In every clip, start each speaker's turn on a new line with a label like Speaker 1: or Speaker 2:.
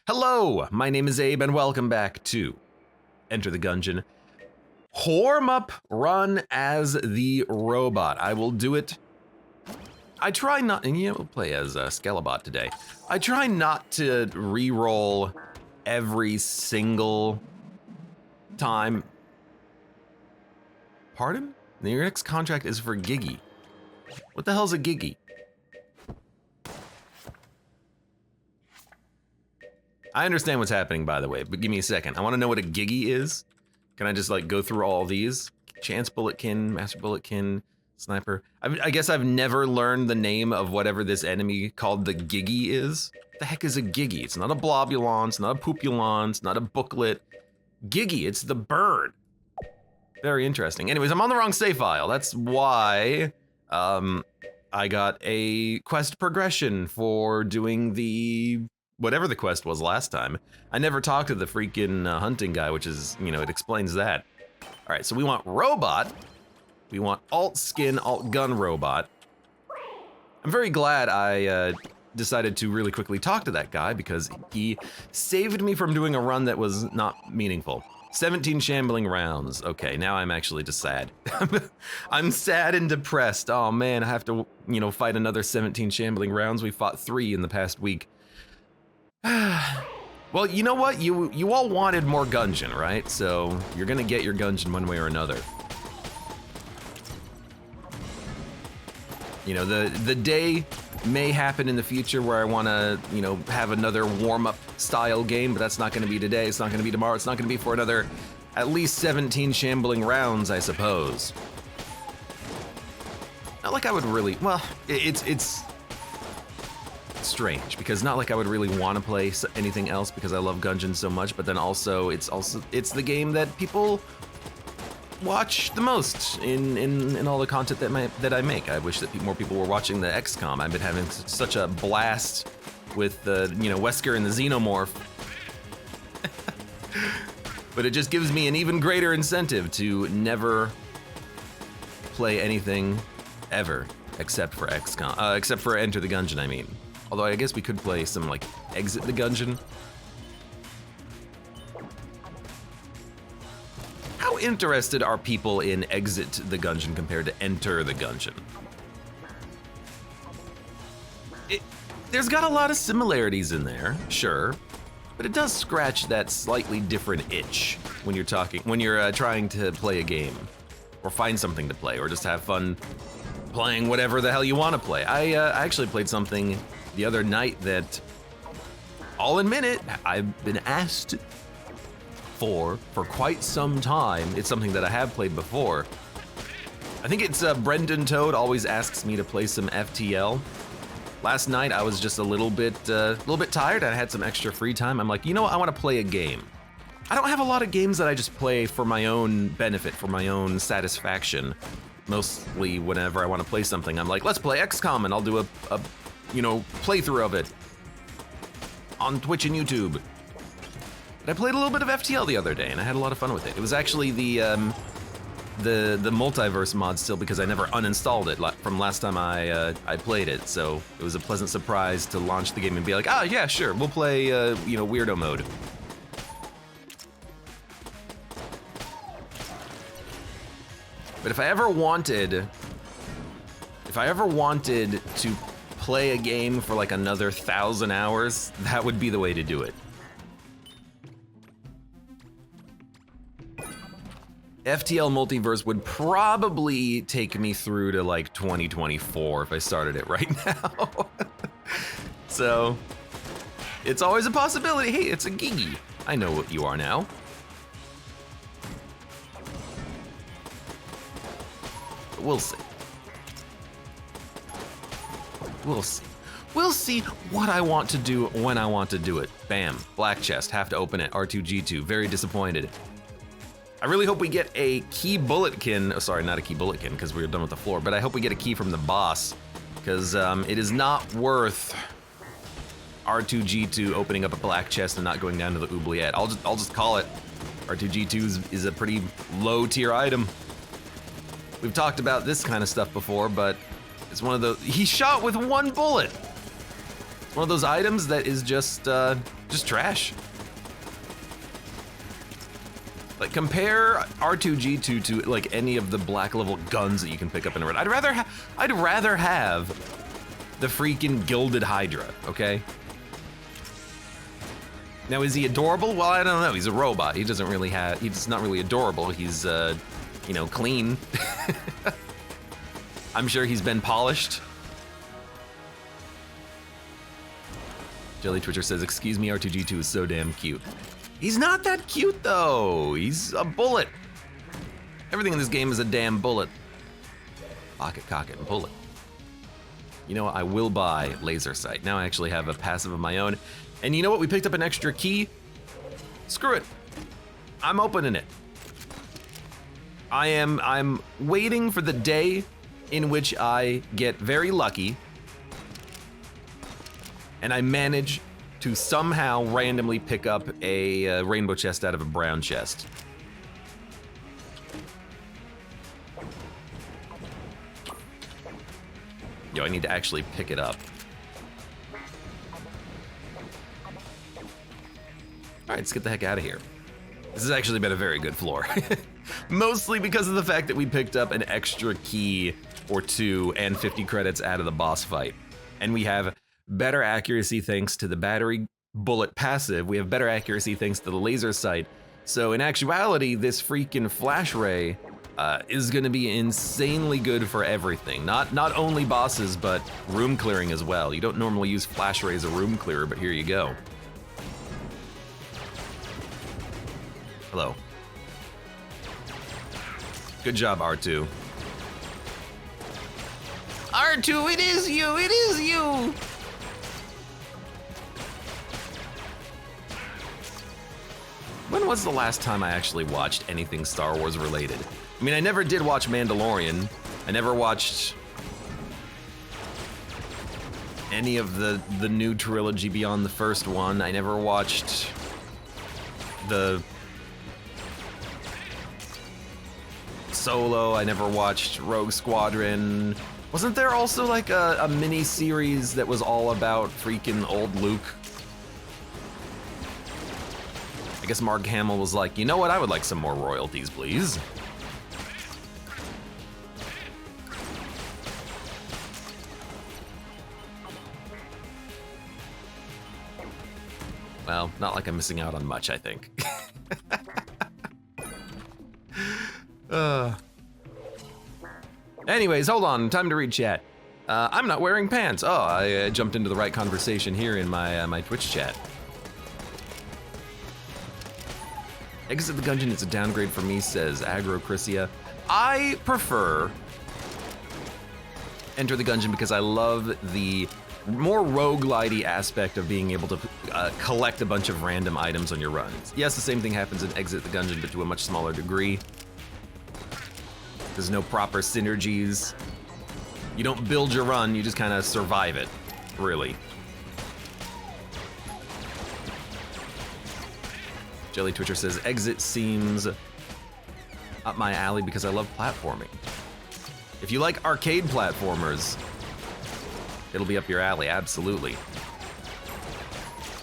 Speaker 1: Hello, my name is Abe and welcome back to Enter the Gungeon. Warm up run as the robot. I will do it. I try not, and we'll play as Skelebot today. I try not to re-roll every single time. Pardon? Your next contract is for Giggy. What the hell's a Giggy? I understand what's happening, by the way, but give me a second. I want to know what a Giggy is. Can I just like go through all these? Chance Bulletkin, Master Bulletkin, Sniper. I guess I've never learned the name of whatever this enemy called the Giggy is. What the heck is a Giggy? It's not a Blobulon, it's not a Poopulon, it's not a booklet. Giggy, it's the bird. Very interesting. Anyways, I'm on the wrong save file. That's why I got a quest progression for doing the whatever the quest was last time. I never talked to the freaking hunting guy, which is, it explains that. All right, so we want robot. We want alt skin, alt gun robot. I'm very glad I decided to really quickly talk to that guy because he saved me from doing a run that was not meaningful. 17 shambling rounds. Okay, now I'm actually just sad. I'm sad and depressed. Oh man, I have to, fight another 17 shambling rounds. We fought 3 in the past week. Well, you know what? You all wanted more Gungeon, right? So you're gonna get your Gungeon one way or another. The day may happen in the future where I wanna, have another warm-up style game, but that's not gonna be today, it's not gonna be tomorrow, it's not gonna be for another at least 17 shambling rounds, I suppose. Not like I would really, well, it's strange because not like I would really want to play anything else because I love Gungeon so much, but then also it's the game that people watch the most in all the content that I make. I wish that more people were watching the XCOM. I've been having such a blast with the Wesker and the Xenomorph. But it just gives me an even greater incentive to never play anything ever except for XCOM, except for Enter the Gungeon, I mean. Although I guess we could play some like Exit the Gungeon. How interested are people in Exit the Gungeon compared to Enter the Gungeon? There's got a lot of similarities in there, sure, but it does scratch that slightly different itch when you're trying to play a game, or find something to play, or just have fun playing whatever the hell you want to play. I actually played something the other night that, I'll admit it, I've been asked for quite some time. It's something that I have played before. I think it's Brendan Toad always asks me to play some FTL. Last night I was just a little bit tired. I had some extra free time. I'm like, I want to play a game. I don't have a lot of games that I just play for my own benefit, for my own satisfaction. Mostly whenever I want to play something, I'm like, let's play XCOM, and I'll do a playthrough of it on Twitch and YouTube. But I played a little bit of FTL the other day, and I had a lot of fun with it. It was actually the multiverse mod still, because I never uninstalled it from last time I played it. So it was a pleasant surprise to launch the game and be like, oh yeah, sure, we'll play weirdo mode. But if I ever wanted to play a game for like another 1,000 hours, that would be the way to do it. FTL Multiverse would probably take me through to like 2024 if I started it right now. So, it's always a possibility. Hey, it's a Giggy. I know what you are now. But we'll see. We'll see. We'll see what I want to do when I want to do it. Bam, black chest, have to open it, R2-G2, very disappointed. I really hope we get a key bulletkin, sorry, not a key bulletkin because we're done with the floor, but I hope we get a key from the boss because it is not worth R2-G2 opening up a black chest and not going down to the oubliette. I'll just call it. R2-G2 is a pretty low tier item. We've talked about this kind of stuff before, but it's one of those, he shot with one bullet. It's one of those items that is just just trash. Like, compare R2-G2 to like any of the black level guns that you can pick up in a red. I'd rather have the freaking gilded Hydra, okay? Now, is he adorable? Well, I don't know. He's a robot. He's not really adorable. He's, you know, clean. I'm sure he's been polished. Jelly Twitcher says, excuse me, R2-G2 is so damn cute. He's not that cute, though. He's a bullet. Everything in this game is a damn bullet. Lock it, cock it, and pull it. You know what? I will buy laser sight. Now I actually have a passive of my own. And you know what? We picked up an extra key. Screw it. I'm opening it. I'm waiting for the day in which I get very lucky and I manage to somehow randomly pick up a rainbow chest out of a brown chest. Yo, I need to actually pick it up. All right, let's get the heck out of here. This has actually been a very good floor. Mostly because of the fact that we picked up an extra key or two and 50 credits out of the boss fight. And we have better accuracy thanks to the battery bullet passive. We have better accuracy thanks to the laser sight. So in actuality, this freaking flash ray is gonna be insanely good for everything. Not only bosses, but room clearing as well. You don't normally use flash ray as a room clearer, but here you go. Hello. Good job, R2. R2, it is you, it is you! When was the last time I actually watched anything Star Wars related? I mean, I never did watch Mandalorian. I never watched any of the new trilogy beyond the first one. I never watched the Solo. I never watched Rogue Squadron. Wasn't there also like a mini series that was all about freaking old Luke? I guess Mark Hamill was like, you know what, I would like some more royalties, please. Well, not like I'm missing out on much, I think. Anyways, hold on, time to read chat. I'm not wearing pants. Oh, I jumped into the right conversation here in my Twitch chat. Exit the Gungeon is a downgrade for me, says Agro Chrysia. I prefer Enter the Gungeon because I love the more roguelite-y aspect of being able to collect a bunch of random items on your runs. Yes, the same thing happens in Exit the Gungeon, but to a much smaller degree. There's no proper synergies. You don't build your run, you just kind of survive it, really. Jelly Twitcher says, Exit seems up my alley because I love platforming. If you like arcade platformers, it'll be up your alley, absolutely.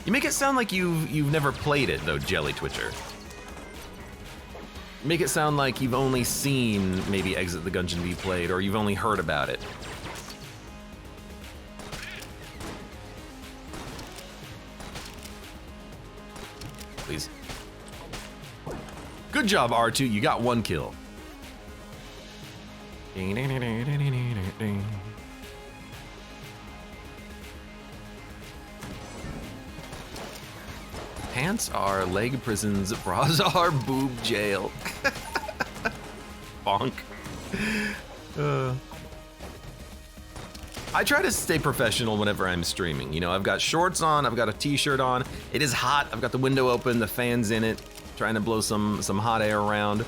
Speaker 1: You make it sound like you've never played it though, Jelly Twitcher. Make it sound like you've only seen maybe Exit the Gungeon be played, or you've only heard about it. Please. Good job, R2, you got 1 kill. Pants are leg prisons, bras are boob jail. Bonk. I try to stay professional whenever I'm streaming. You know, I've got shorts on, I've got a t-shirt on. It is hot, I've got the window open, the fan's in it, trying to blow some hot air around.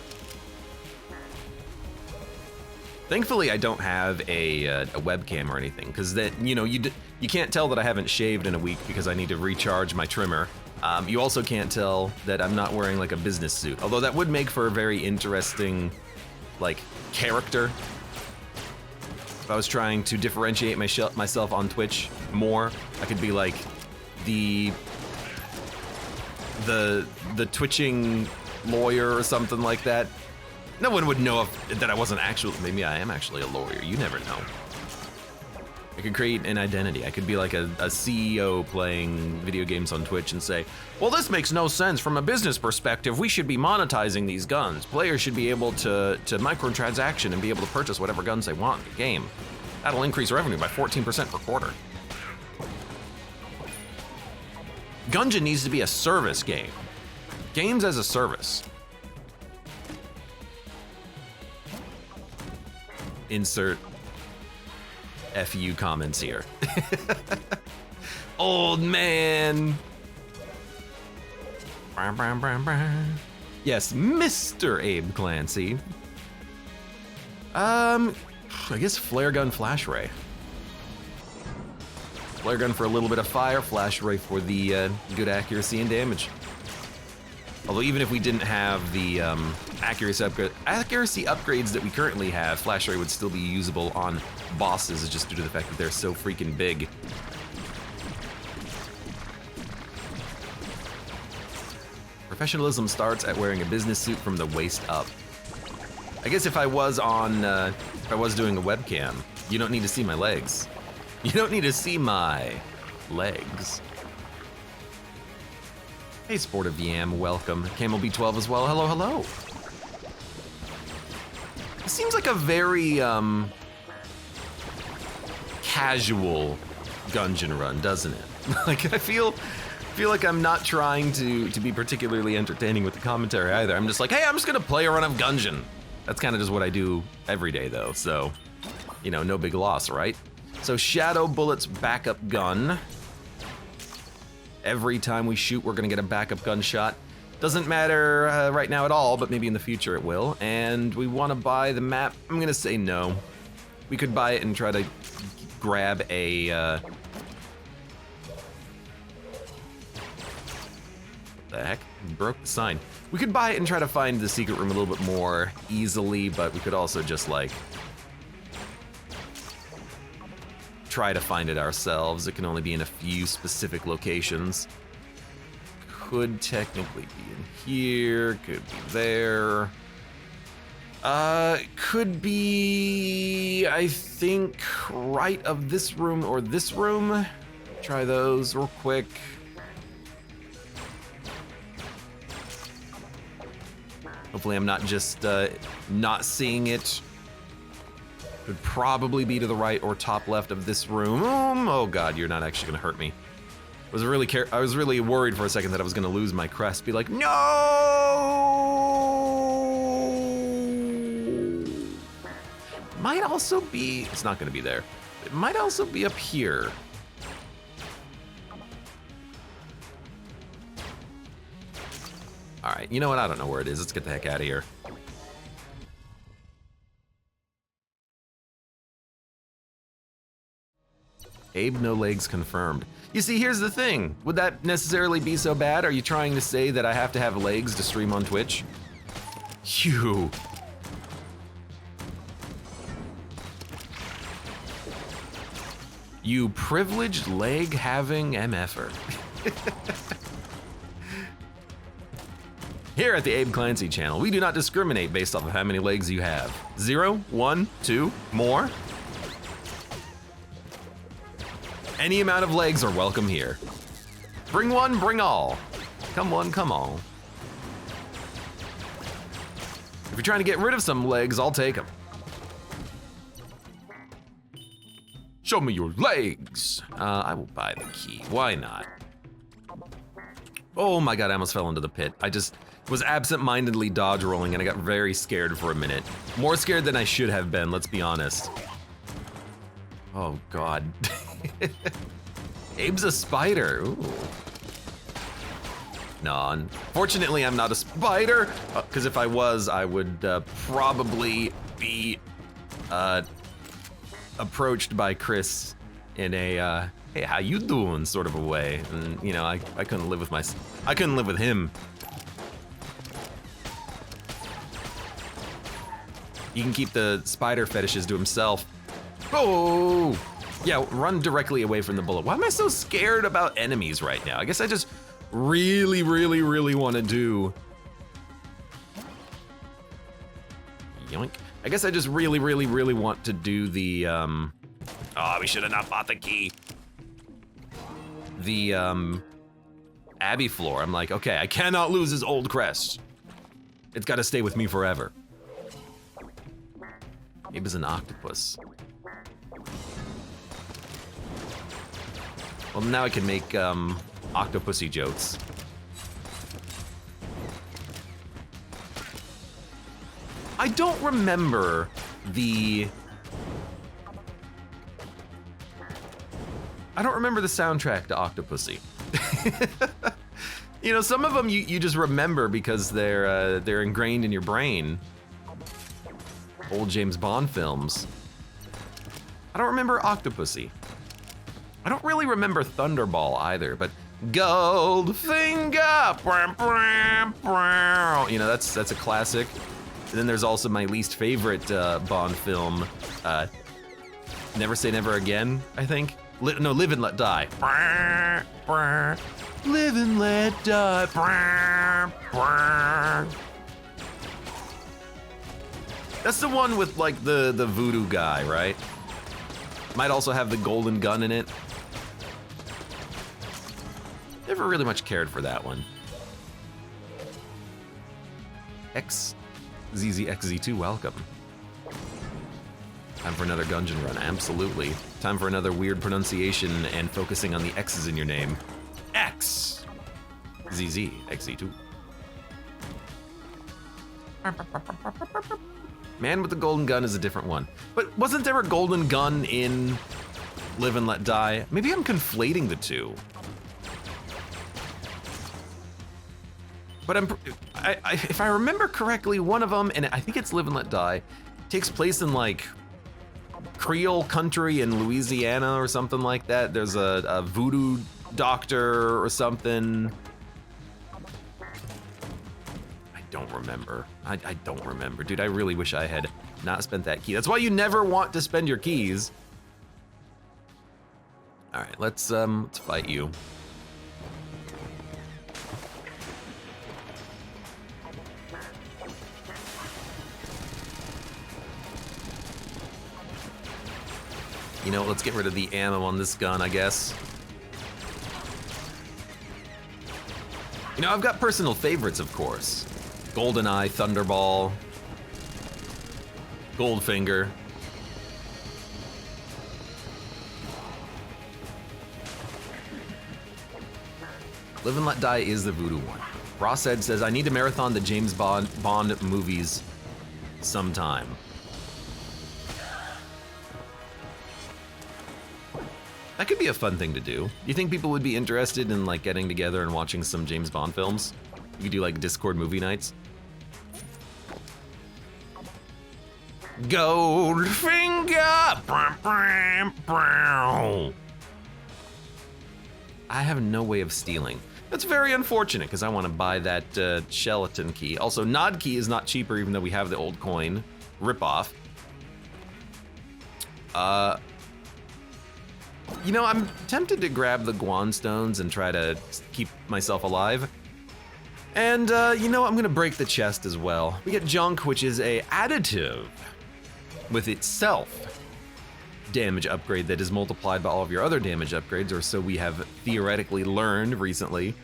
Speaker 1: Thankfully, I don't have a webcam or anything, because that, you know, you can't tell that I haven't shaved in a week because I need to recharge my trimmer. You also can't tell that I'm not wearing like a business suit, although that would make for a very interesting, like, character. If I was trying to differentiate myself on Twitch more, I could be like the the twitching lawyer or something like that. No one would know that I wasn't actually, maybe I am actually a lawyer, you never know. I could create an identity. I could be like a CEO playing video games on Twitch and say, well, this makes no sense from a business perspective. We should be monetizing these guns. Players should be able to microtransaction and be able to purchase whatever guns they want in the game. That'll increase revenue by 14% per quarter. Gungeon needs to be a service game. Games as a service. Insert FU comments here. Old man. Yes, Mr. Abe Clancy. I guess flare gun, flash ray. Flare gun for a little bit of fire, flash ray for the good accuracy and damage. Although even if we didn't have the accuracy upgrades that we currently have, flash ray would still be usable on bosses just due to the fact that they're so freaking big. Professionalism starts at wearing a business suit from the waist up. I guess if I was on, if I was doing a webcam, you don't need to see my legs. You don't need to see my legs. Hey, Sportive Yam, welcome. Camel B12 as well, hello, hello. It seems like a very, casual Gungeon run, doesn't it? Like, I feel like I'm not trying to be particularly entertaining with the commentary either. I'm just like, hey, I'm just gonna play a run of Gungeon. That's kind of just what I do every day though, so, you know, no big loss, right? So Shadow Bullet's backup gun. Every time we shoot, we're gonna get a backup gunshot. Doesn't matter right now at all, but maybe in the future it will. And we wanna buy the map. I'm gonna say no. We could buy it and try to grab a, the heck? Broke the sign. We could buy it and try to find the secret room a little bit more easily, but we could also just like try to find it ourselves. It can only be in a few specific locations. Could technically be in here, could be there. Could be, I think, right of this room or this room. Try those real quick. Hopefully I'm not just not seeing it. Could probably be to the right or top left of this room. Oh God, you're not actually gonna hurt me. I was really worried for a second that I was gonna lose my crest. Be like, no! Might also be, it's not gonna be there. It might also be up here. All right, you know what? I don't know where it is. Let's get the heck out of here. Abe no legs confirmed. You see, here's the thing. Would that necessarily be so bad? Are you trying to say that I have to have legs to stream on Twitch? You privileged leg-having MFer. Here at the Abe Clancy channel, we do not discriminate based off of how many legs you have. 0, 1, 2, more. Any amount of legs are welcome here. Bring one, bring all. Come one, come all. If you're trying to get rid of some legs, I'll take them. Show me your legs. I will buy the key, why not? Oh my God, I almost fell into the pit. I just was absent-mindedly dodge rolling and I got very scared for a minute. More scared than I should have been, let's be honest. Oh God. Abe's a spider, ooh. No, unfortunately I'm not a spider, because if I was, I would probably be approached by Chris in a, hey, how you doing sort of a way. And you know, I couldn't live with I couldn't live with him. He can keep the spider fetishes to himself. Oh! Yeah, run directly away from the bullet. Why am I so scared about enemies right now? I guess I just really, really, really want to do. Yoink. I guess I just really, really, really want to do the, oh, we should have not bought the key. The, Abbey floor. I'm like, okay, I cannot lose his old crest. It's got to stay with me forever. Abe is an octopus. Well, now I can make, octopusy jokes. I don't remember the... I don't remember the soundtrack to Octopussy. You know, some of them you just remember because they're ingrained in your brain. Old James Bond films. I don't remember Octopussy. I don't really remember Thunderball either, but Goldfinger! You know, that's a classic. And then there's also my least favorite Bond film, Never Say Never Again, I think. No, Live and Let Die. Live and Let Die. That's the one with like the voodoo guy, right? Might also have the golden gun in it. Never really much cared for that one. ZZXZ2, welcome. Time for another Gungeon run, absolutely. Time for another weird pronunciation and focusing on the X's in your name. X! ZZXZ2. Man with the golden gun is a different one. But wasn't there a golden gun in Live and Let Die? Maybe I'm conflating the two. But if I remember correctly, one of them, and I think it's Live and Let Die, takes place in like Creole country in Louisiana or something like that. There's a voodoo doctor or something. I don't remember. I don't remember. Dude, I really wish I had not spent that key. That's why you never want to spend your keys. All right, let's fight you. You know, let's get rid of the ammo on this gun, I guess. You know, I've got personal favorites, of course. GoldenEye, Thunderball, Goldfinger. Live and Let Die is the voodoo one. Rossed says, I need to marathon the James Bond movies sometime. That could be a fun thing to do. Do you think people would be interested in like getting together and watching some James Bond films? You could do like Discord movie nights. Goldfinger! I have no way of stealing. That's very unfortunate because I want to buy that Skeleton key. Also, Nod key is not cheaper even though we have the old coin. Ripoff. You know, I'm tempted to grab the Guan stones and try to keep myself alive. And, you know, I'm gonna break the chest as well. We get junk, which is a additive with itself damage upgrade that is multiplied by all of your other damage upgrades, or so we have theoretically learned recently.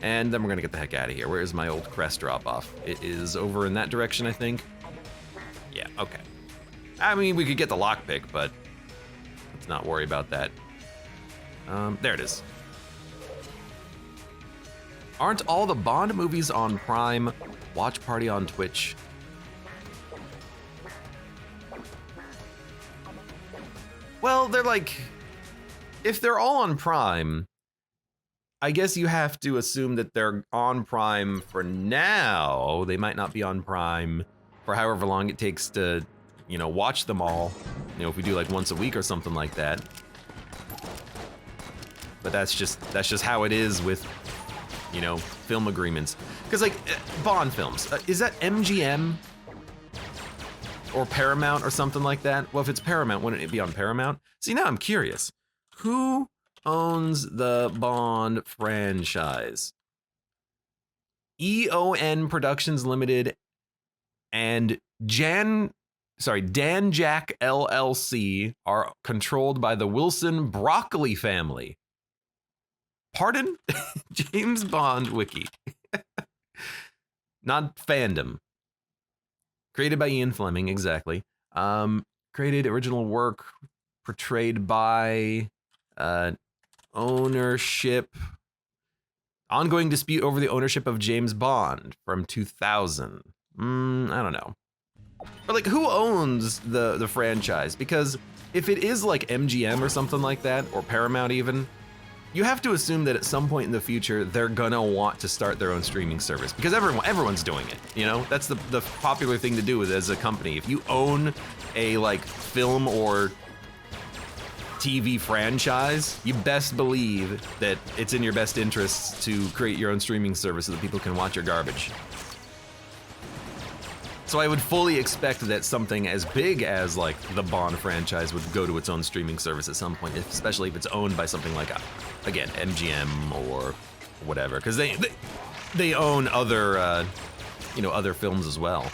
Speaker 1: And then we're gonna get the heck out of here. Where's my old crest drop off? It is over in that direction, I think. Yeah, okay. I mean, we could get the lockpick, but let's not worry about that. There it is. Aren't all the Bond movies on Prime? Watch party on Twitch. Well, they're like, if they're all on Prime, I guess you have to assume that they're on Prime for now. They might not be on Prime for however long it takes to, you know, watch them all. You know, if we do like once a week or something like that. But that's just how it is with, you know, film agreements. Because like Bond films, is that MGM or Paramount or something like that? Well, if it's Paramount, wouldn't it be on Paramount? See, now I'm curious. Who owns the Bond franchise? EON Productions Limited and Dan Jack LLC are controlled by the Wilson Broccoli family. Pardon? James Bond Wiki. Not fandom. Created by Ian Fleming, exactly. Created original work portrayed by ownership. Ongoing dispute over the ownership of James Bond from 2000. I don't know. But like, who owns the franchise? Because if it is like MGM or something like that, or Paramount even, you have to assume that at some point in the future, they're gonna want to start their own streaming service because everyone's doing it, you know? That's the popular thing to do as a company. If you own a like film or TV franchise, you best believe that it's in your best interests to create your own streaming service so that people can watch your garbage. So I would fully expect that something as big as like the Bond franchise would go to its own streaming service at some point, especially if it's owned by something like, again, MGM or whatever, because they own other, other films as well.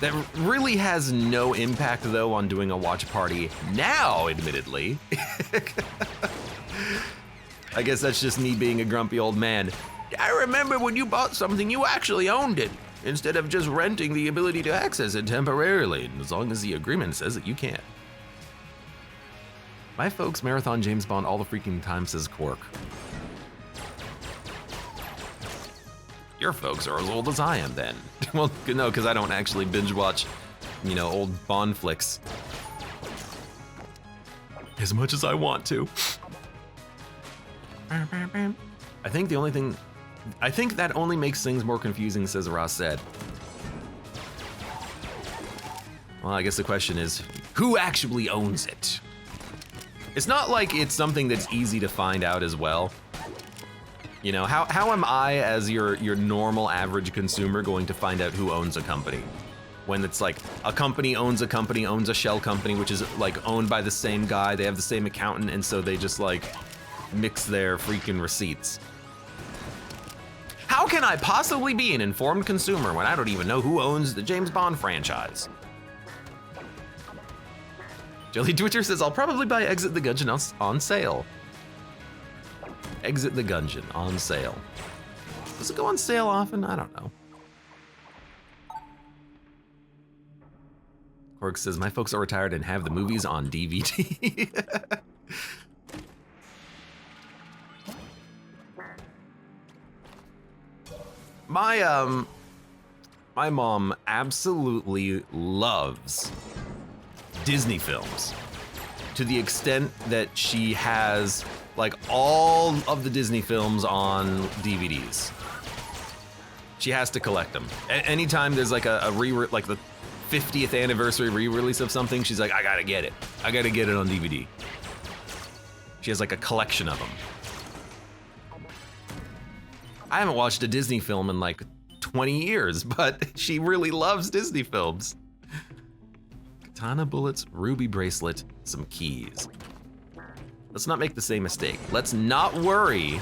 Speaker 1: That really has no impact, though, on doing a watch party now, admittedly. I guess that's just me being a grumpy old man. I remember when you bought something, you actually owned it, instead of just renting the ability to access it temporarily, as long as the agreement says that you can. My folks marathon James Bond all the freaking time, says Quark. Your folks are as old as I am then. Well, no, because I don't actually binge watch, old Bond flicks as much as I want to. I think that only makes things more confusing, says Ross said. Well, I guess the question is, who actually owns it? It's not like it's something that's easy to find out as well. You know, how am I, as your normal average consumer, going to find out who owns a company? When it's like a company owns a shell company, which is like owned by the same guy, they have the same accountant, and so they just like mix their freaking receipts. How can I possibly be an informed consumer when I don't even know who owns the James Bond franchise? Jelly Twitcher says, I'll probably buy Exit the Gungeon on sale. Exit the Gungeon on sale. Does it go on sale often? I don't know. Cork says, my folks are retired and have the movies on DVD. My mom absolutely loves Disney films to the extent that she has like all of the Disney films on DVDs. She has to collect them. Anytime there's like like the 50th anniversary re-release of something, she's like, I gotta get it. I gotta get it on DVD. She has like a collection of them. I haven't watched a Disney film in like 20 years, but she really loves Disney films. Katana bullets, ruby bracelet, some keys. Let's not make the same mistake. Let's not worry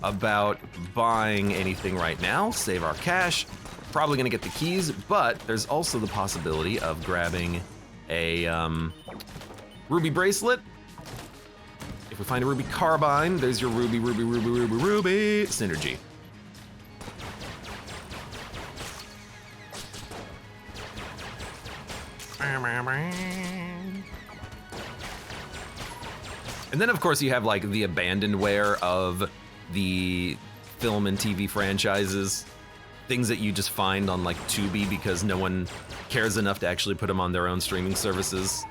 Speaker 1: about buying anything right now. Save our cash. Probably gonna get the keys, but there's also the possibility of grabbing a ruby bracelet. If we find a ruby carbine, there's your ruby synergy. And then of course you have like the abandonware of the film and TV franchises. Things that you just find on like Tubi because no one cares enough to actually put them on their own streaming services.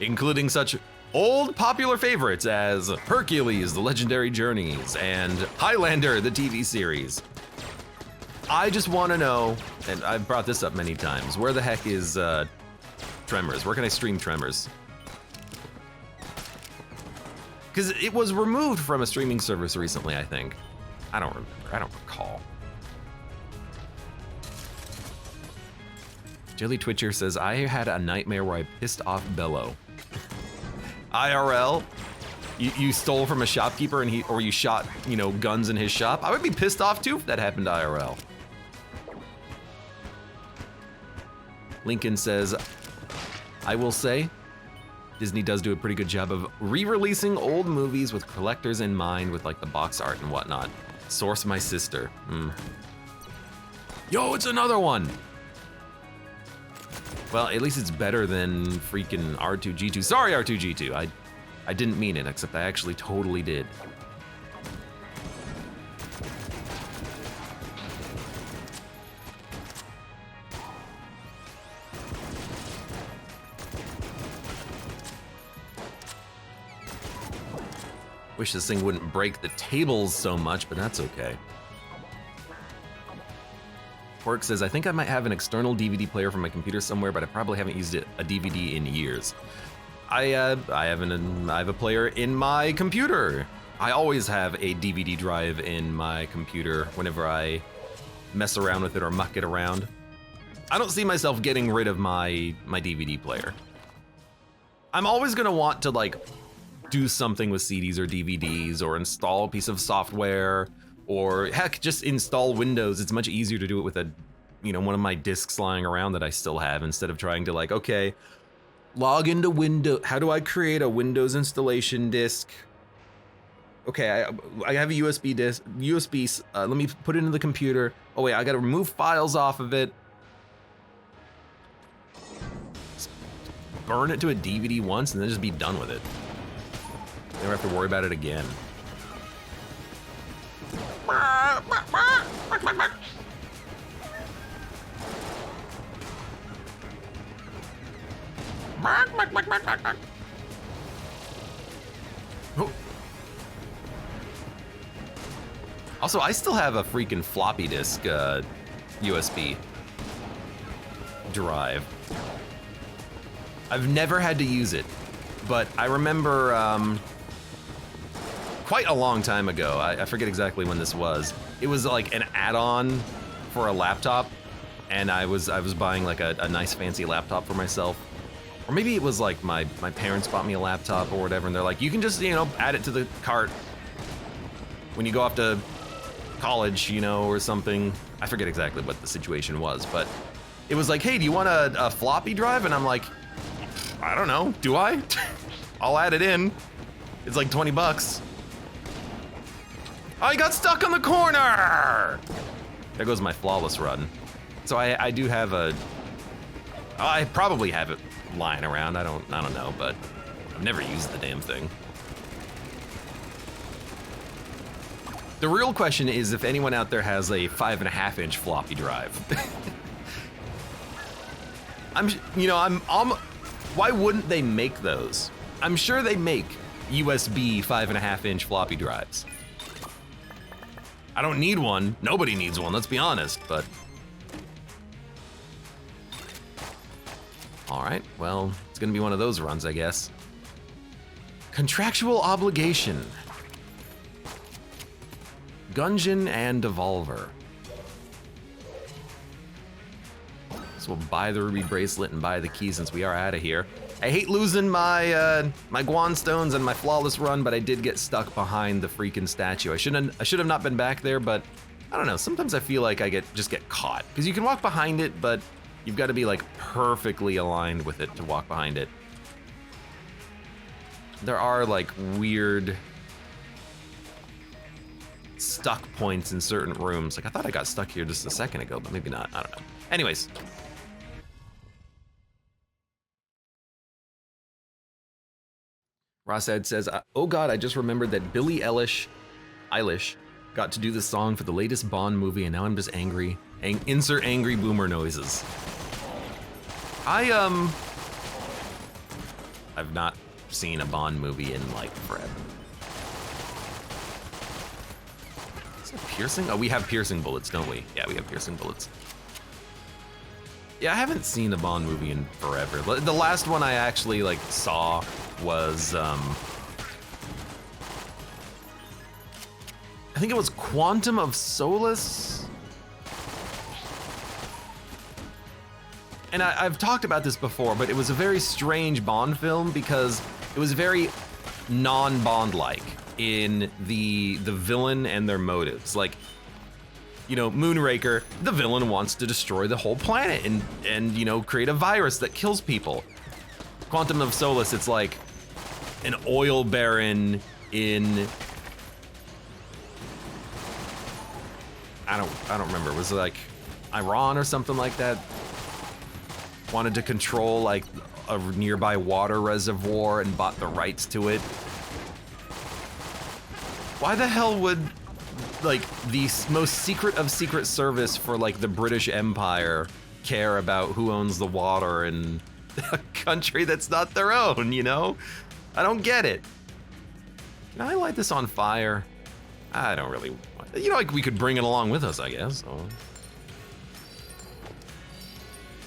Speaker 1: Including such old popular favorites as Hercules, The Legendary Journeys, and Highlander, the TV series. I just want to know, and I've brought this up many times, where the heck is Tremors? Where can I stream Tremors? Because it was removed from a streaming service recently, I think. I don't remember, I don't recall. Jelly Twitcher says, I had a nightmare where I pissed off Bello. IRL? You stole from a shopkeeper and or you shot, you know, guns in his shop? I would be pissed off too if that happened to IRL. Lincoln says, I will say, Disney does do a pretty good job of re-releasing old movies with collectors in mind with like the box art and whatnot. Source my sister. Yo, it's another one! Well, at least it's better than freaking R2-G2. Sorry, R2-G2. I didn't mean it, except I actually totally did. Wish this thing wouldn't break the tables so much, but that's okay. Pork says, I think I might have an external DVD player from my computer somewhere, but I probably haven't used a DVD in years. I have a player in my computer. I always have a DVD drive in my computer whenever I mess around with it or muck it around. I don't see myself getting rid of my DVD player. I'm always gonna want to like do something with CDs or DVDs or install a piece of software or heck, just install Windows. It's much easier to do it with one of my discs lying around that I still have instead of trying to like, okay, log into Windows. How do I create a Windows installation disk? Okay, I have a USB disk, let me put it into the computer. Oh wait, I gotta remove files off of it. Just burn it to a DVD once and then just be done with it. Never have to worry about it again. Oh. Also, I still have a freaking floppy disk USB drive. I've never had to use it, but I remember quite a long time ago, I forget exactly when this was. It was like an add-on for a laptop, and I was buying like a nice fancy laptop for myself. Or maybe it was like my parents bought me a laptop or whatever, and they're like, you can just, add it to the cart when you go off to college, or something. I forget exactly what the situation was, but it was like, hey, do you want a floppy drive? And I'm like, I don't know, do I? I'll add it in. It's like 20 bucks. I got stuck on the corner! There goes my flawless run. So I do have I probably have it lying around. I don't know, but I've never used the damn thing. The real question is if anyone out there has a 5.5-inch floppy drive. Why wouldn't they make those? I'm sure they make USB 5.5-inch floppy drives. I don't need one. Nobody needs one, let's be honest, but. All right, well, it's gonna be one of those runs, I guess. Contractual obligation. Gungeon and Devolver. So we'll buy the ruby bracelet and buy the key since we are out of here. I hate losing my my Guan stones and my flawless run, but I did get stuck behind the freaking statue. I should have not been back there, but I don't know. Sometimes I feel like I just get caught because you can walk behind it, but you've got to be like perfectly aligned with it to walk behind it. There are like weird stuck points in certain rooms. Like I thought I got stuck here just a second ago, but maybe not. I don't know. Anyways. Rossad says, oh God, I just remembered that Billie Eilish got to do the song for the latest Bond movie, and now I'm just angry. Insert angry boomer noises. I've not seen a Bond movie in like forever. Is that piercing? Oh, we have piercing bullets, don't we? Yeah, we have piercing bullets. Yeah, I haven't seen a Bond movie in forever. The last one I actually like saw was I think it was Quantum of Solace. and I've talked about this before, but it was a very strange Bond film because it was very non-Bond-like in the villain and their motives. Like, you know, Moonraker, the villain wants to destroy the whole planet and you know, create a virus that kills people. Quantum of Solace, it's like an oil baron in, I don't remember, was it like Iran or something like that? Wanted to control like a nearby water reservoir and bought the rights to it. Why the hell would like the most secret of Secret Service for like the British Empire care about who owns the water in a country that's not their own, you know? I don't get it. Can I light this on fire? I don't really want it. You know, like we could bring it along with us, I guess. So.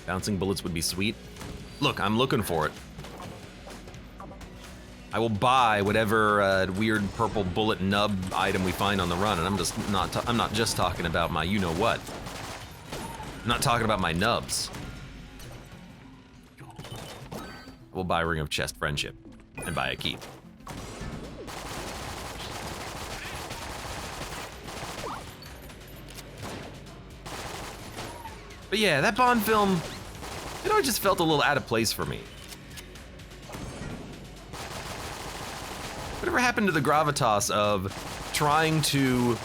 Speaker 1: Bouncing bullets would be sweet. Look, I'm looking for it. I will buy whatever weird purple bullet nub item we find on the run, and I'm not just talking about my you-know-what. I'm not talking about my nubs. I will buy a Ring of Chest Friendship and buy a key. But yeah, that Bond film, you know, it just felt a little out of place for me. Whatever happened to the gravitas of trying to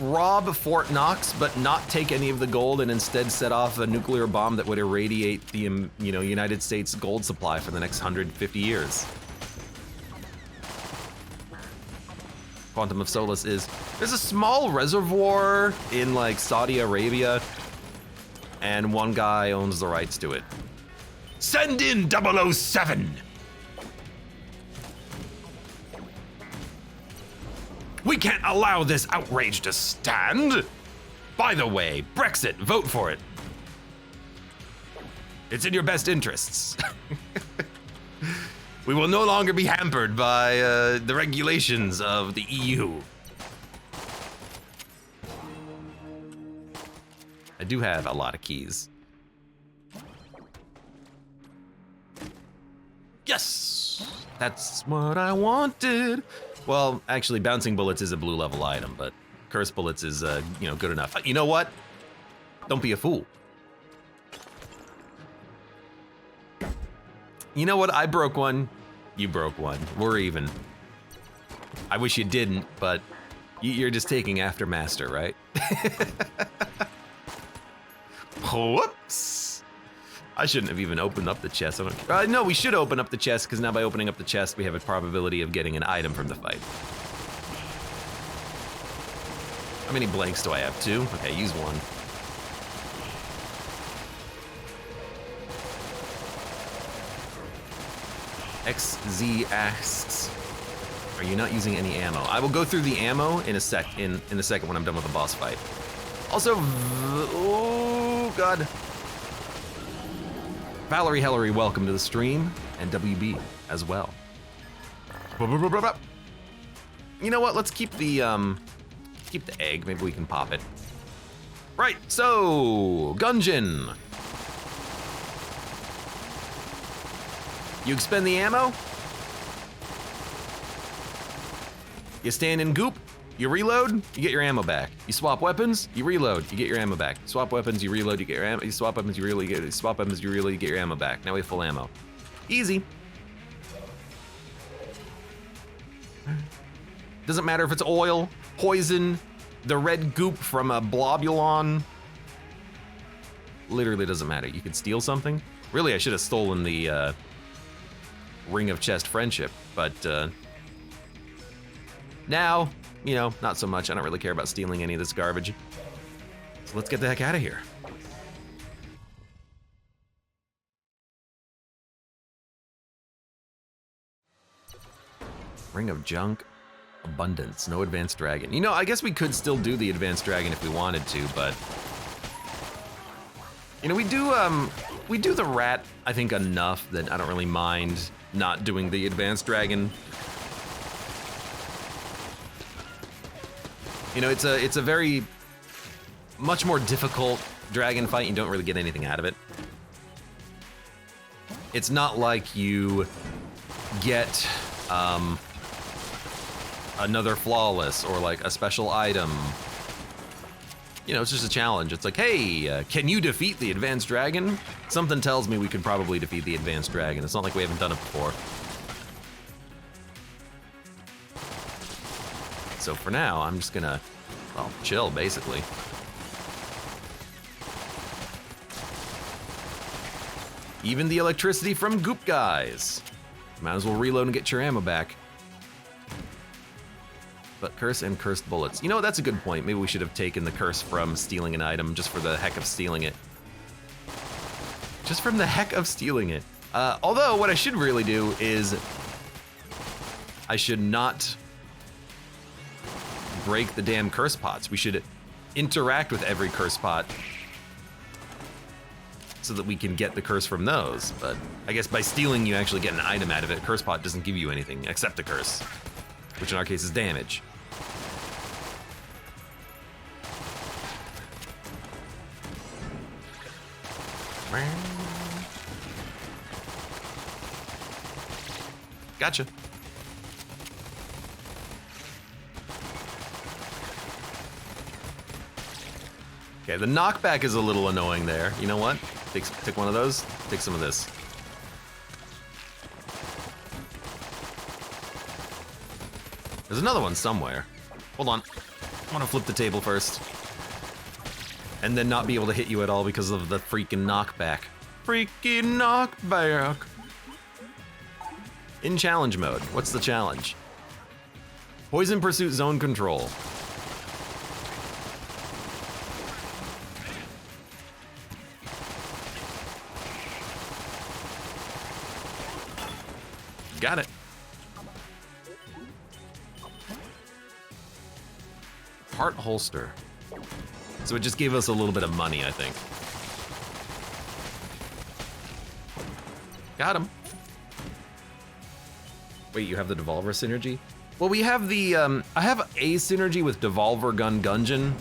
Speaker 1: rob Fort Knox but not take any of the gold and instead set off a nuclear bomb that would irradiate the you know, United States gold supply for the next 150 years? Quantum of Solace is, there's a small reservoir in like Saudi Arabia and one guy owns the rights to it. Send in 007! We can't allow this outrage to stand! By the way, Brexit, vote for it. It's in your best interests. We will no longer be hampered by the regulations of the EU. I do have a lot of keys. Yes! That's what I wanted. Well, actually, bouncing bullets is a blue level item, but curse bullets is, you know, good enough. You know what? Don't be a fool. You know what? I broke one. You broke one. We're even. I wish you didn't, but you're just taking after Master, right? Whoops. I shouldn't have even opened up the chest. No, we should open up the chest, because now by opening up the chest, we have a probability of getting an item from the fight. How many blanks do I have? 2? Okay, use 1. XZ asks, are you not using any ammo? I will go through the ammo in a second when I'm done with the boss fight. Also, oh god. Valerie Hellery, welcome to the stream, and WB as well. You know what? Let's keep the egg. Maybe we can pop it. Right. So, Gungeon. You expend the ammo. You stand in goop. You reload, you get your ammo back. You swap weapons, you reload, you get your ammo back. Swap weapons, you reload, you get your ammo. You swap weapons, you reload, you swap weapons, you reload, you get your ammo back. Now we have full ammo. Easy. Doesn't matter if it's oil, poison, the red goop from a globulon. Literally doesn't matter. You could steal something. Really, I should have stolen the Ring of Chest Friendship, but now, you know, not so much. I don't really care about stealing any of this garbage. So let's get the heck out of here. Ring of Junk, Abundance, no Advanced Dragon. You know, I guess we could still do the Advanced Dragon if we wanted to, but you know, we do the rat, I think, enough that I don't really mind not doing the Advanced Dragon. You know, it's a very much more difficult dragon fight, you don't really get anything out of it. It's not like you get another flawless or like a special item. You know, it's just a challenge. It's like, hey, can you defeat the advanced dragon? Something tells me we could probably defeat the advanced dragon. It's not like we haven't done it before. So for now, I'm just gonna, well, chill, basically. Even the electricity from goop guys. Might as well reload and get your ammo back. But curse and cursed bullets. You know, that's a good point. Maybe we should have taken the curse from stealing an item just for the heck of stealing it. Just from the heck of stealing it. Although, what I should really do is I should not break the damn curse pots. We should interact with every curse pot so that we can get the curse from those. But I guess by stealing, you actually get an item out of it. A curse pot doesn't give you anything except a curse, which in our case is damage. Gotcha. Okay, the knockback is a little annoying there. You know what? Take one of those, take some of this. There's another one somewhere. Hold on. I want to flip the table first. And then not be able to hit you at all because of the freaking knockback. Freaking knockback. In challenge mode, what's the challenge? Poison pursuit zone control. Got it. Heart holster. So it just gave us a little bit of money, I think. Got him. Wait, you have the Devolver synergy? Well, we have the, I have a synergy with Devolver Gungeon.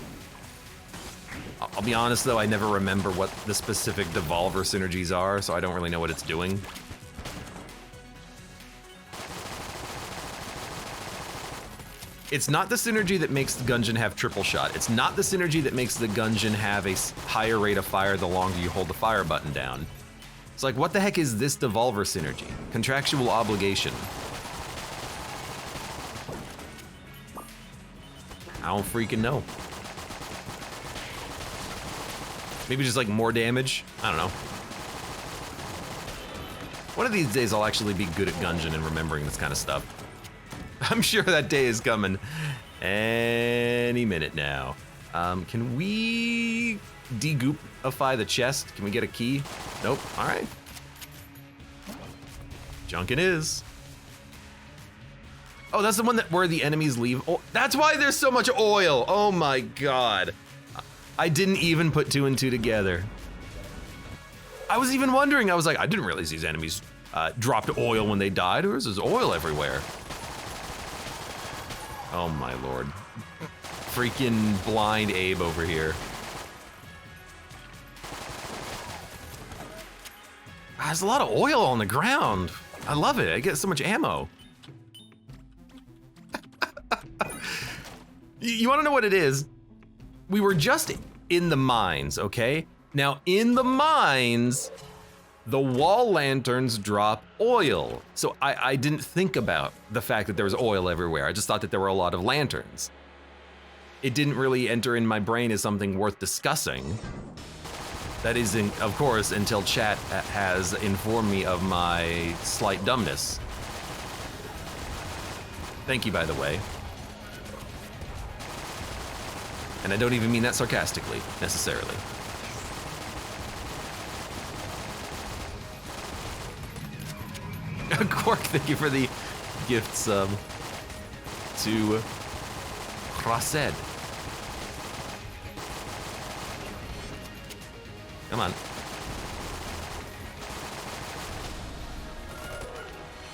Speaker 1: I'll be honest though, I never remember what the specific Devolver synergies are, so I don't really know what it's doing. It's not the synergy that makes the Gungeon have triple shot. It's not the synergy that makes the Gungeon have a higher rate of fire the longer you hold the fire button down. It's like, what the heck is this Devolver synergy? Contractual obligation. I don't freaking know. Maybe just like more damage? I don't know. One of these days I'll actually be good at Gungeon and remembering this kind of stuff. I'm sure that day is coming any minute now. Can we degoopify the chest? Can we get a key? Nope, all right. Junk it is. Oh, that's the one that where the enemies leave. Oh, that's why there's so much oil. Oh my God. I didn't even put 2 and 2 together. I was even wondering, I was like, I didn't realize these enemies dropped oil when they died. There's oil everywhere. Oh my Lord. Freaking blind Abe over here. There's a lot of oil on the ground. I love it, I get so much ammo. You wanna know what it is? We were just in the mines, okay? Now in the mines, the wall lanterns drop oil. So I didn't think about the fact that there was oil everywhere. I just thought that there were a lot of lanterns. It didn't really enter in my brain as something worth discussing. That is, of course, until chat has informed me of my slight dumbness. Thank you, by the way. And I don't even mean that sarcastically, necessarily. Quark, thank you for the gift sub to Crossed. Come on.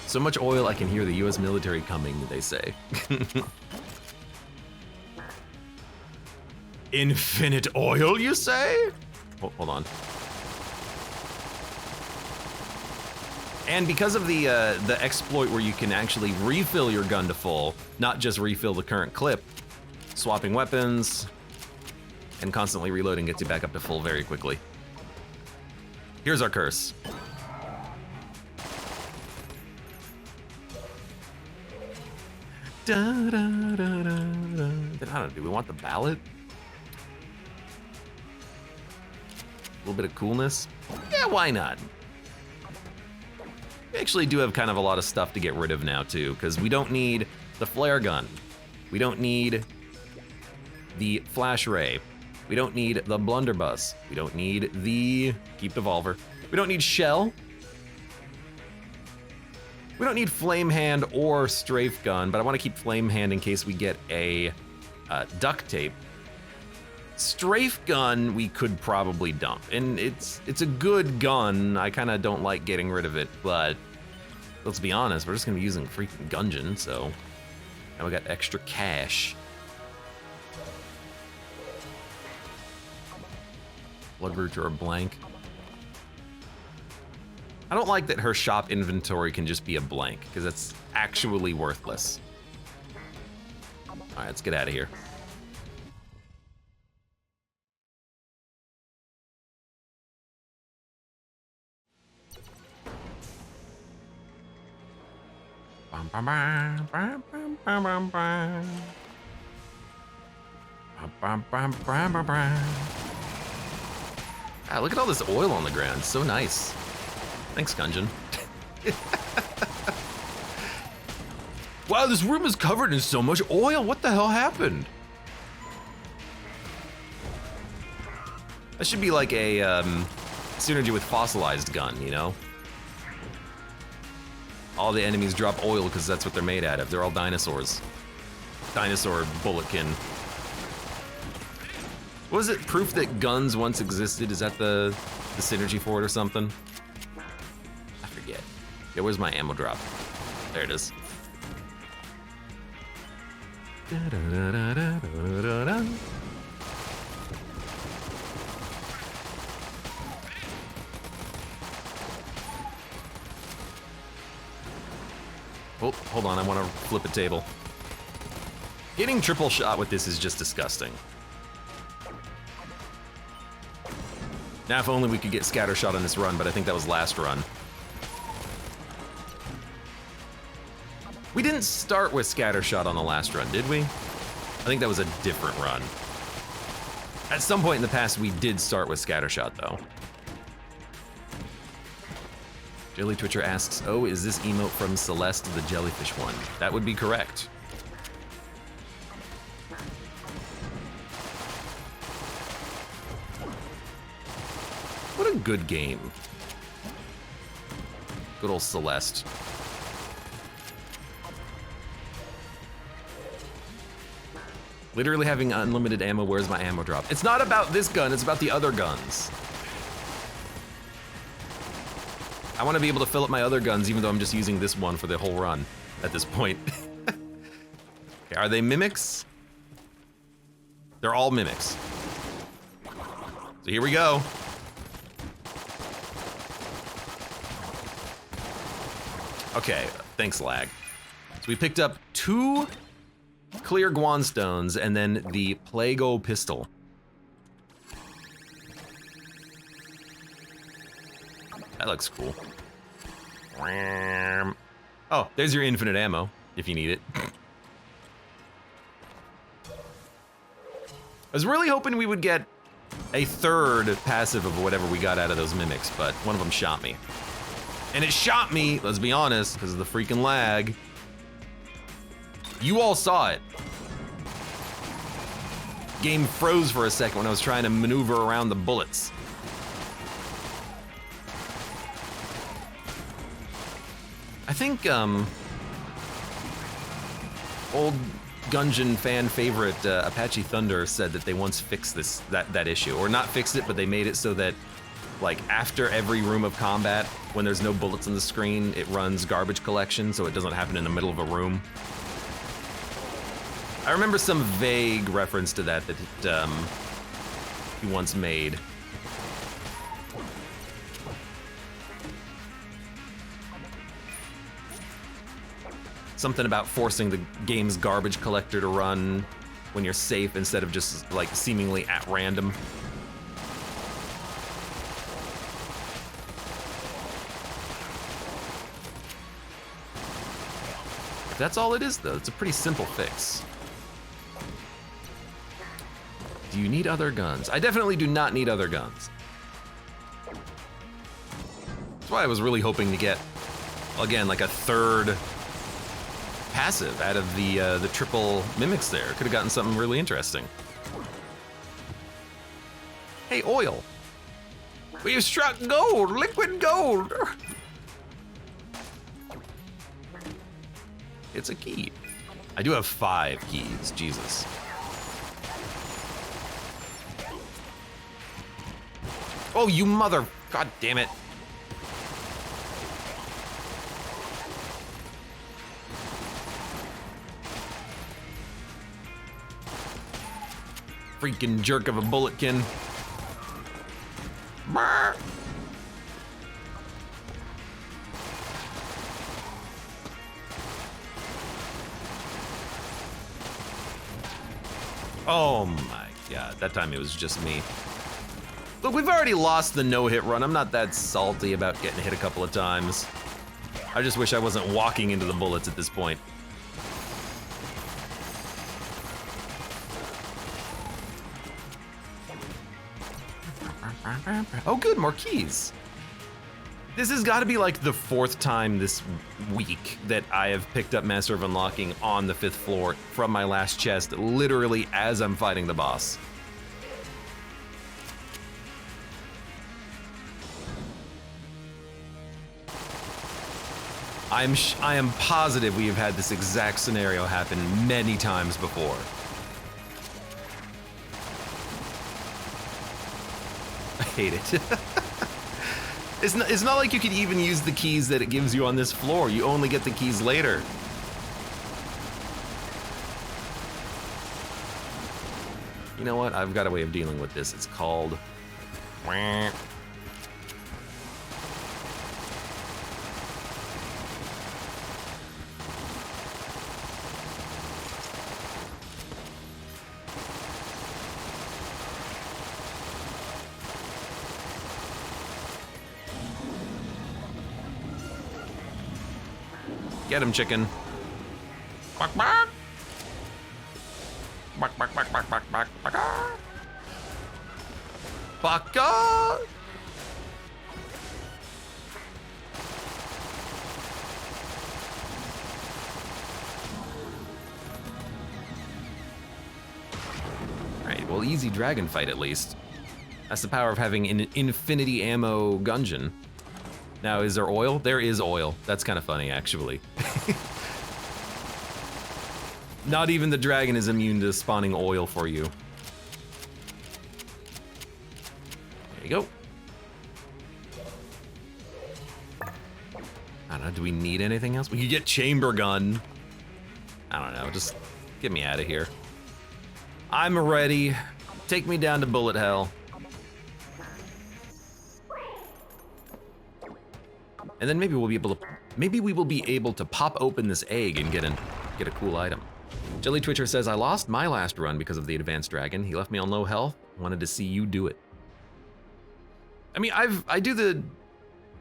Speaker 1: So much oil I can hear the US military coming, they say. Infinite oil, you say? Hold on. And because of the exploit where you can actually refill your gun to full, not just refill the current clip, swapping weapons and constantly reloading gets you back up to full very quickly. Here's our curse. Da, da, da, da, da. I don't know, do we want the ballot? A little bit of coolness? Yeah, why not? We actually do have kind of a lot of stuff to get rid of now too, because we don't need the flare gun. We don't need the flash ray. We don't need the blunderbuss. We don't need the keep devolver. We don't need shell. We don't need flame hand or strafe gun, but I want to keep flame hand in case we get a duct tape. Strafe gun we could probably dump, and it's a good gun. I kind of don't like getting rid of it, but let's be honest, we're just gonna be using freaking Gungeon, so now we got extra cash. Blood root or a blank. I don't like that her shop inventory can just be a blank, because that's actually worthless. All right, let's get out of here. Ah, look at all this oil on the ground. It's so nice. Thanks, Gungeon. Wow, this room is covered in so much oil. What the hell happened? That should be like a synergy with fossilized gun, you know? All the enemies drop oil because that's what they're made out of. They're all dinosaurs. Dinosaur bulletkin. What was it? Proof that guns once existed? Is that the synergy for it or something? I forget. Yeah, where's my ammo drop? There it is. Oh, hold on, I want to flip a table. Getting triple shot with this is just disgusting. Now if only we could get scatter shot on this run, but I think that was last run. We didn't start with scatter shot on the last run, did we? I think that was a different run. At some point in the past, we did start with scatter shot though. Jelly Twitcher asks, oh, is this emote from Celeste, the jellyfish one? That would be correct. What a good game. Good old Celeste. Literally having unlimited ammo, where's my ammo drop? It's not about this gun, it's about the other guns. I want to be able to fill up my other guns even though I'm just using this one for the whole run at this point. Okay, are they mimics? They're all mimics. So here we go. Okay, thanks lag. So we picked up 2 clear Guanstones and then the Plago pistol. That looks cool. Oh, there's your infinite ammo, if you need it. I was really hoping we would get a third passive of whatever we got out of those mimics, but one of them shot me. And it shot me, let's be honest, because of the freaking lag. You all saw it. Game froze for a second when I was trying to maneuver around the bullets. I think old Gungeon fan favorite Apache Thunder said that they once fixed that issue, or not fixed it, but they made it so that like after every room of combat, when there's no bullets on the screen, it runs garbage collection so it doesn't happen in the middle of a room. I remember some vague reference to that he once made. Something about forcing the game's garbage collector to run when you're safe instead of just like seemingly at random. If that's all it is though, it's a pretty simple fix. Do you need other guns? I definitely do not need other guns. That's why I was really hoping to get, again, like a third passive out of the triple mimics there. Could have gotten something really interesting. Hey, oil. We've struck gold, liquid gold. It's a key. I do have 5 keys, Jesus. Oh, you mother, God damn it. Freaking jerk of a bulletkin. Brr. Oh my God, that time it was just me. Look, we've already lost the no-hit run. I'm not that salty about getting hit a couple of times. I just wish I wasn't walking into the bullets at this point. Oh good, more keys. This has got to be like the 4th time this week that I have picked up Master of Unlocking on the 5th floor from my last chest, literally as I'm fighting the boss. I am positive we have had this exact scenario happen many times before. I hate it. It's not like you could even use the keys that it gives you on this floor. You only get the keys later. You know what? I've got a way of dealing with this. It's called... Get him, chicken. Bark, bark. Bark, bark, bark, bark, bark, bark, bark. Baka. Alright, well, easy dragon fight at least. That's the power of having an infinity ammo gungeon. Now, is there oil? There is oil. That's kind of funny, actually. Not even the dragon is immune to spawning oil for you. There you go. I don't know, do we need anything else? We could get chamber gun. I don't know, just get me out of here. I'm ready. Take me down to bullet hell. And then maybe we'll be able to, maybe we will be able to pop open this egg and get a cool item. Jelly Twitcher says, I lost my last run because of the advanced dragon. He left me on low health. Wanted to see you do it. I mean, I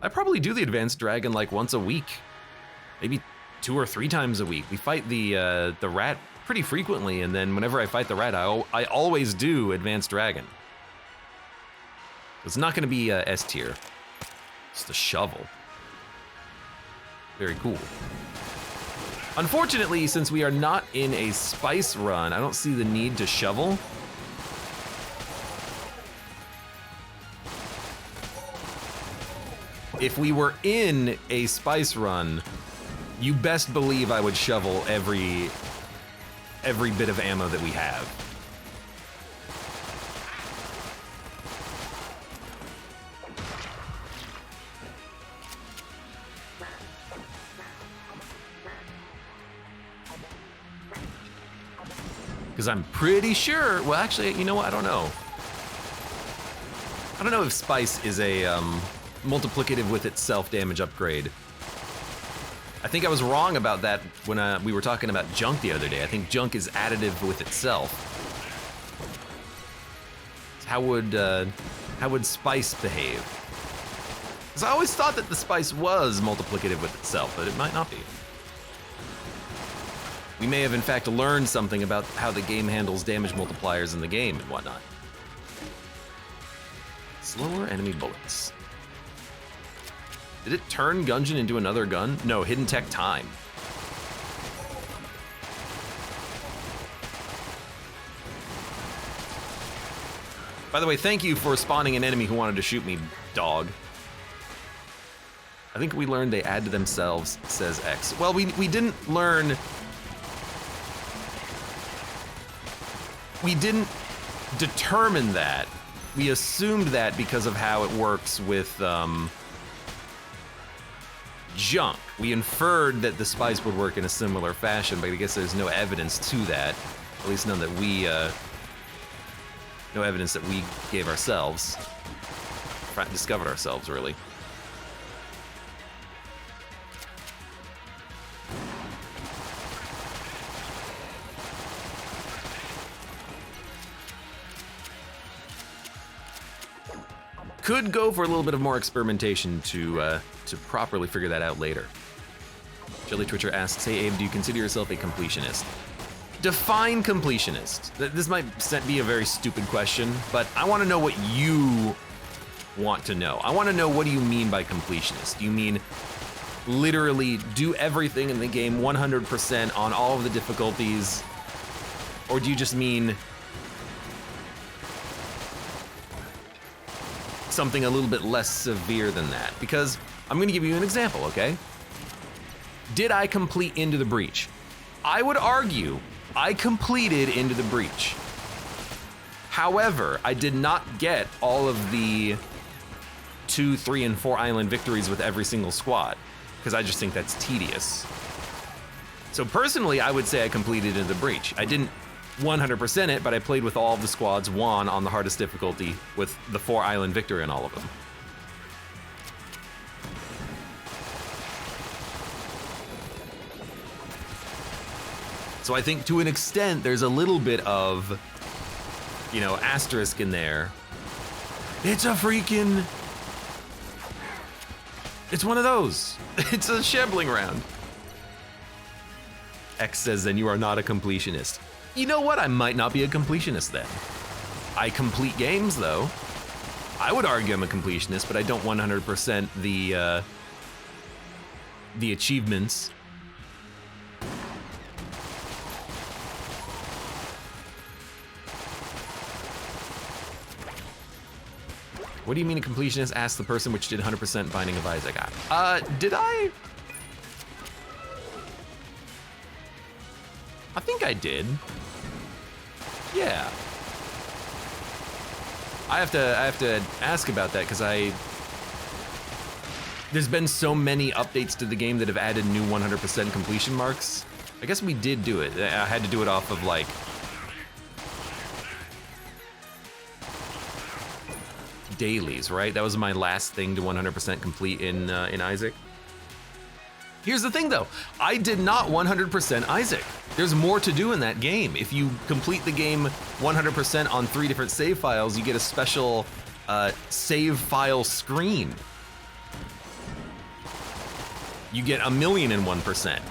Speaker 1: probably do the advanced dragon like once a week, maybe 2 or 3 times a week. We fight the rat pretty frequently, and then whenever I fight the rat, I always do advanced dragon. It's not going to be S tier. It's the shovel. Very cool. Unfortunately, since we are not in a spice run, I don't see the need to shovel. If we were in a spice run, you best believe I would shovel every bit of ammo that we have. Because I'm pretty sure, well actually, you know what, I don't know. I don't know if spice is a multiplicative with itself damage upgrade. I think I was wrong about that when we were talking about junk the other day. I think junk is additive with itself. How would spice behave? Because I always thought that the spice was multiplicative with itself, but it might not be. We may have in fact learned something about how the game handles damage multipliers in the game and whatnot. Slower enemy bullets. Did it turn Gungeon into another gun? No, hidden tech time. By the way, thank you for spawning an enemy who wanted to shoot me, dog. I think we learned they add to themselves, says X. Well, we didn't learn... We didn't determine that. We assumed that because of how it works with junk. We inferred that the spice would work in a similar fashion, but I guess there's no evidence to that. At least none that we, no evidence that we gave ourselves. Discovered ourselves, really. Could go for a little bit of more experimentation to properly figure that out later. Jelly Twitcher asks, hey Abe, do you consider yourself a completionist? Define completionist. This might be a very stupid question, but I want to know what you want to know. I want to know, what do you mean by completionist? Do you mean literally do everything in the game 100% on all of the difficulties? Or do you just mean something a little bit less severe than that? Because I'm gonna give you an example, okay? Did I complete Into the Breach? I would argue I completed Into the Breach. However, I did not get all of the 2, 3, and 4 island victories with every single squad, because I just think that's tedious. So personally, I would say I completed Into the Breach. I didn't 100% it, but I played with all of the squads, won on the hardest difficulty with the 4 island victory on all of them. So I think to an extent, there's a little bit of, you know, asterisk in there. It's a freaking, it's one of those. It's a shambling round. X says, then you are not a completionist. You know what? I might not be a completionist then. I complete games though. I would argue I'm a completionist, but I don't 100% the achievements. What do you mean a completionist? Asked the person which did 100% Binding of Isaac. Did I? I think I did. Yeah. I have to ask about that because there's been so many updates to the game that have added new 100% completion marks. I guess we did do it. I had to do it off of like dailies, right? That was my last thing to 100% complete in Isaac. Here's the thing though, I did not 100% Isaac. There's more to do in that game. If you complete the game 100% on 3 different save files, you get a special save file screen. You get 1,000,001%.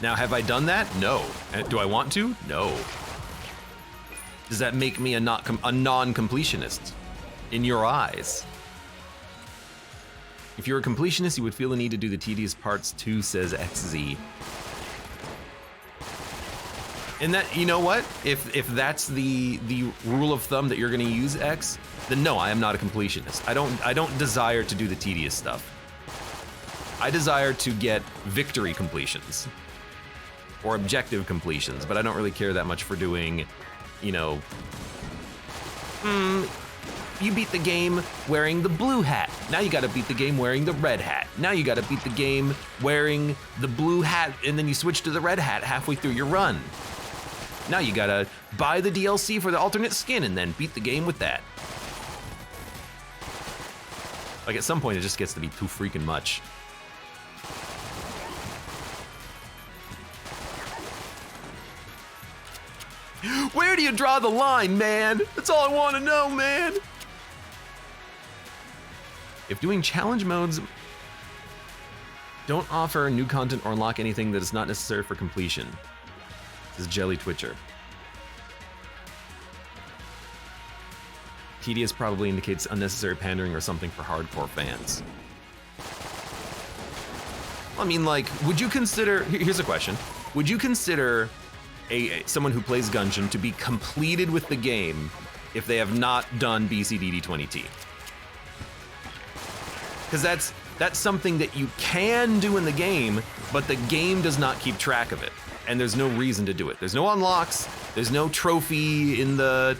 Speaker 1: Now, have I done that? No. Do I want to? No. Does that make me a non-completionist in your eyes? If you're a completionist, you would feel the need to do the tedious parts too, says XZ. And that, you know what? If that's the rule of thumb that you're gonna use, X, then no, I am not a completionist. I don't desire to do the tedious stuff. I desire to get victory completions or objective completions, but I don't really care that much for doing, you know, you beat the game wearing the blue hat. Now you gotta beat the game wearing the red hat. Now you gotta beat the game wearing the blue hat, and then you switch to the red hat halfway through your run. Now you gotta buy the DLC for the alternate skin and then beat the game with that. Like at some point it just gets to be too freaking much. Where do you draw the line, man? That's all I want to know, man. If doing challenge modes don't offer new content or unlock anything that is not necessary for completion. This is Jelly Twitcher. Tedious probably indicates unnecessary pandering or something for hardcore fans. I mean, like, would you consider, here's a question. Would you consider someone who plays Gungeon to be completed with the game if they have not done BCDD20T? Because that's something that you can do in the game, but the game does not keep track of it, and there's no reason to do it. There's no unlocks, there's no trophy in the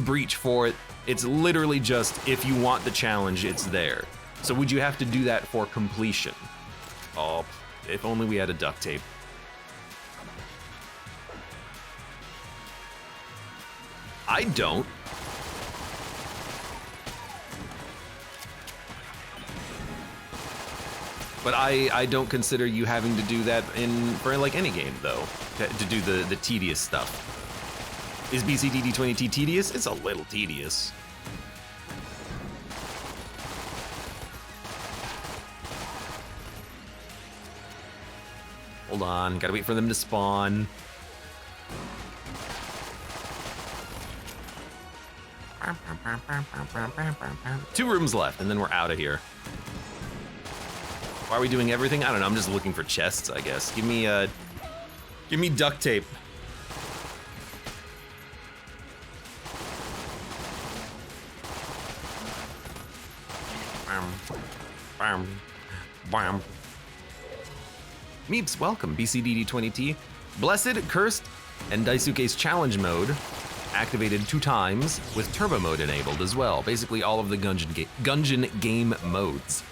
Speaker 1: breach for it. It's literally just, if you want the challenge, it's there. So would you have to do that for completion? Oh, if only we had a duct tape. I don't. But I don't consider you having to do that for like any game though, to do the tedious stuff. Is BCDD20T tedious? It's a little tedious. Hold on, gotta wait for them to spawn. Two rooms left, and then we're out of here. Why are we doing everything? I don't know, I'm just looking for chests, I guess. Give me duct tape. Meeps, welcome, BCDD20T. Blessed, Cursed, and Daisuke's challenge mode activated 2 times with turbo mode enabled as well. Basically all of the Gungeon game modes.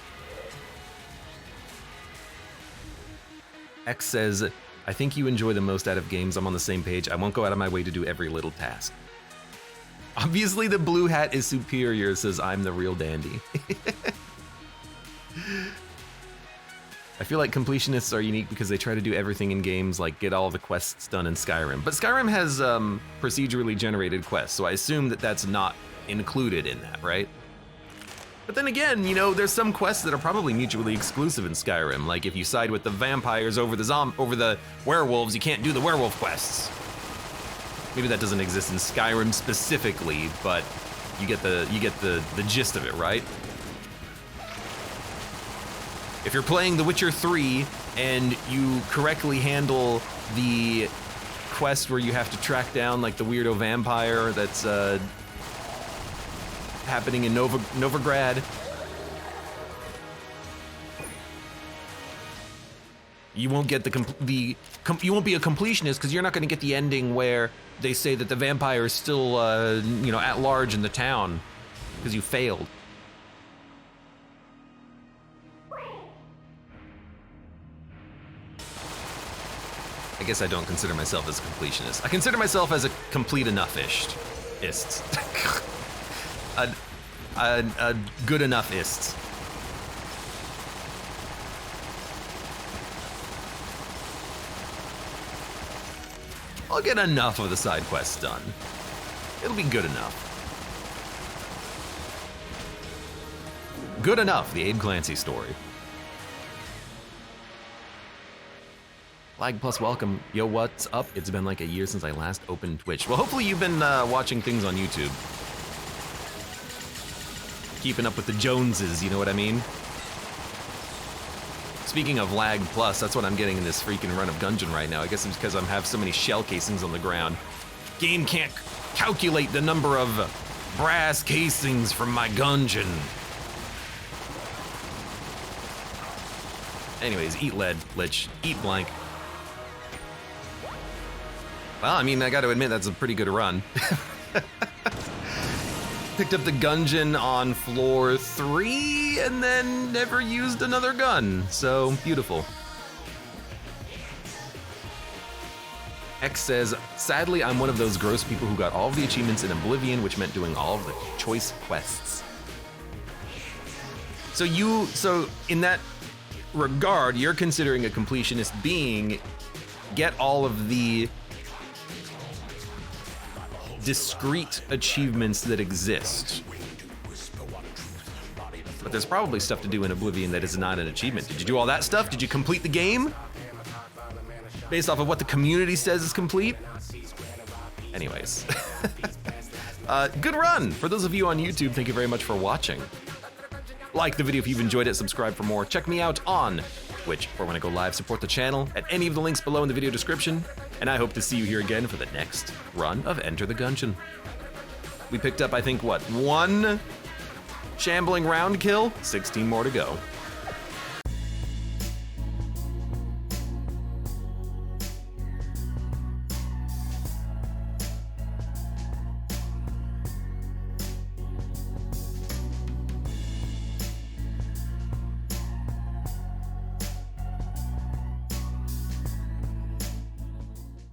Speaker 1: X says, I think you enjoy the most out of games. I'm on the same page. I won't go out of my way to do every little task. Obviously the blue hat is superior, says I'm the real dandy. I feel like completionists are unique because they try to do everything in games, like get all the quests done in Skyrim. But Skyrim has procedurally generated quests, so I assume that that's not included in that, right? But then again, you know, there's some quests that are probably mutually exclusive in Skyrim. Like if you side with the vampires over the werewolves, you can't do the werewolf quests. Maybe that doesn't exist in Skyrim specifically, but you get the gist of it, right? If you're playing The Witcher 3 and you correctly handle the quest where you have to track down like the weirdo vampire that's happening in Novigrad, you won't get you won't be a completionist because you're not going to get the ending where they say that the vampire is still at large in the town because you failed. I guess I don't consider myself as a completionist. I consider myself as a complete enough-ist. a good enough-ist. I'll get enough of the side quests done. It'll be good enough. Good enough, the Abe Clancy story. Lag Plus, welcome. Yo, what's up? It's been like a year since I last opened Twitch. Well, hopefully you've been watching things on YouTube. Keeping up with the Joneses, you know what I mean? Speaking of Lag Plus, that's what I'm getting in this freaking run of Gungeon right now. I guess it's because I have so many shell casings on the ground. Game can't calculate the number of brass casings from my Gungeon. Anyways, eat lead, Lich. Eat blank. Well, I mean, I gotta admit, that's a pretty good run. Picked up the Gungeon on floor 3 and then never used another gun. So, beautiful. X says, sadly, I'm one of those gross people who got all of the achievements in Oblivion, which meant doing all of the choice quests. So in that regard, you're considering a completionist being get all of the discrete achievements that exist. But there's probably stuff to do in Oblivion that is not an achievement. Did you do all that stuff? Did you complete the game? Based off of what the community says is complete? Anyways. Good run! For those of you on YouTube, thank you very much for watching. Like the video if you've enjoyed it, subscribe for more. Check me out on Twitch, or when I go live, support the channel at any of the links below in the video description. And I hope to see you here again for the next run of Enter the Gungeon. We picked up, I think, what, 1 shambling round kill? 16 more to go.